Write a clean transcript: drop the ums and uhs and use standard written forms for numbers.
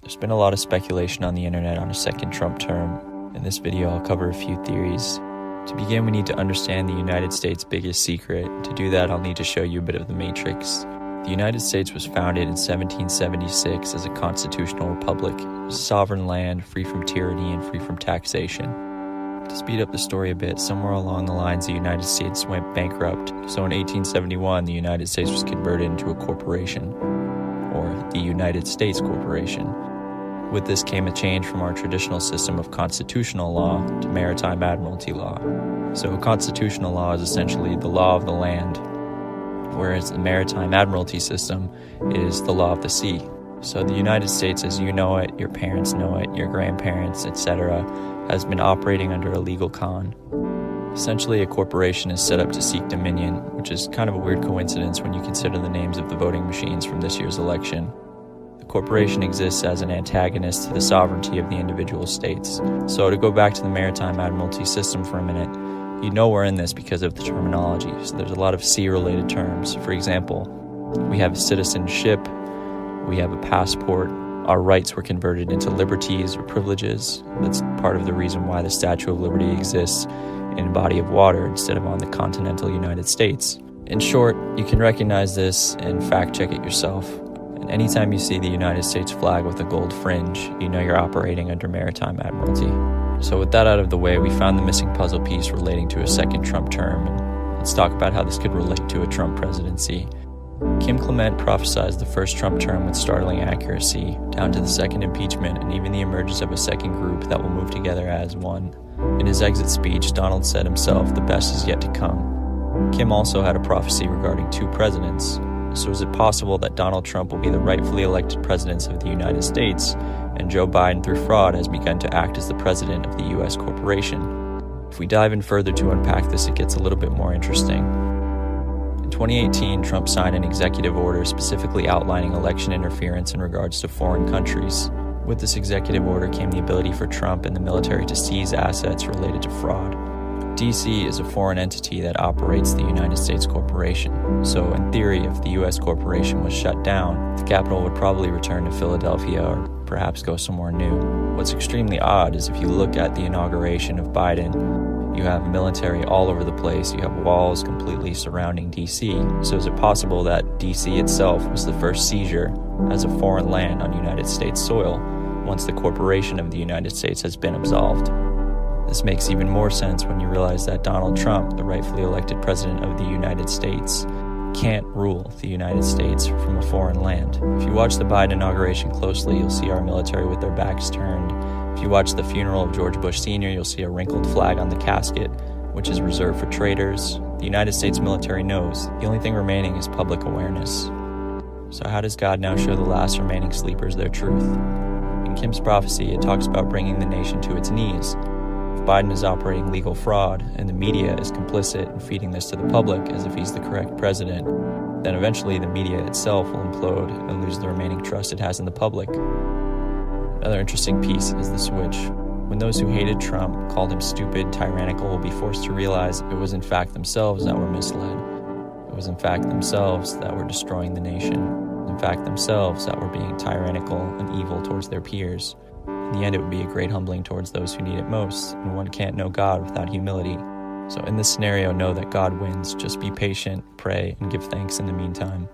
There's been a lot of speculation on the internet on a second Trump term. In this video, I'll cover a few theories. To begin, we need to understand the United States' biggest secret. To do that, I'll need to show you a bit of the matrix. The United States was founded in 1776 as a constitutional republic, a sovereign land free from tyranny and free from taxation. To speed up the story a bit, somewhere along the lines the United States went bankrupt, so in 1871 the United States was converted into a corporation, or the United States Corporation. With this came a change from our traditional system of constitutional law to maritime admiralty law. So a constitutional law is essentially the law of the land, whereas the maritime admiralty system is the law of the sea. So the United States, as you know it, your parents know it, your grandparents, etc., has been operating under a legal con. Essentially, a corporation is set up to seek dominion, which is kind of a weird coincidence when you consider the names of the voting machines from this year's election. The corporation exists as an antagonist to the sovereignty of the individual states. So to go back to the maritime admiralty system for a minute, you know we're in this because of the terminology. So there's a lot of sea-related terms. For example, we have a citizenship, we have a passport, our rights were converted into liberties or privileges. That's part of the reason why the Statue of Liberty exists in a body of water instead of on the continental United States. In short, you can recognize this and fact-check it yourself. And anytime you see the United States flag with a gold fringe, you know you're operating under maritime admiralty. So with that out of the way, we found the missing puzzle piece relating to a second Trump term. And let's talk about how this could relate to a Trump presidency. Kim Clement prophesied the first Trump term with startling accuracy, down to the second impeachment and even the emergence of a second group that will move together as one. In his exit speech, Donald said himself, "The best is yet to come." Kim also had a prophecy regarding two presidents. So is it possible that Donald Trump will be the rightfully elected president of the United States, and Joe Biden, through fraud, has begun to act as the president of the U.S. corporation? If we dive in further to unpack this, it gets a little bit more interesting. In 2018, Trump signed an executive order specifically outlining election interference in regards to foreign countries. With this executive order came the ability for Trump and the military to seize assets related to fraud. DC is a foreign entity that operates the United States corporation. So in theory, if the US corporation was shut down, the capital would probably return to Philadelphia or perhaps go somewhere new. What's extremely odd is if you look at the inauguration of Biden, you have military all over the place, you have walls completely surrounding DC. So is it possible that DC itself was the first seizure as a foreign land on United States soil once the corporation of the United States has been absolved? This makes even more sense when you realize that Donald Trump, the rightfully elected president of the United States, can't rule the United States from a foreign land. If you watch the Biden inauguration closely, you'll see our military with their backs turned. If you watch the funeral of George Bush Sr., you'll see a wrinkled flag on the casket, which is reserved for traitors. The United States military knows the only thing remaining is public awareness. So how does God now show the last remaining sleepers their truth? In Kim's prophecy, it talks about bringing the nation to its knees. If Biden is operating legal fraud and the media is complicit in feeding this to the public as if he's the correct president, then eventually the media itself will implode and lose the remaining trust it has in the public. Another interesting piece is the switch. When those who hated Trump, called him stupid, tyrannical, will be forced to realize it was in fact themselves that were misled. It was in fact themselves that were destroying the nation. In fact themselves that were being tyrannical and evil towards their peers. In the end, it would be a great humbling towards those who need it most, and one can't know God without humility. So in this scenario, know that God wins. Just be patient, pray, and give thanks in the meantime.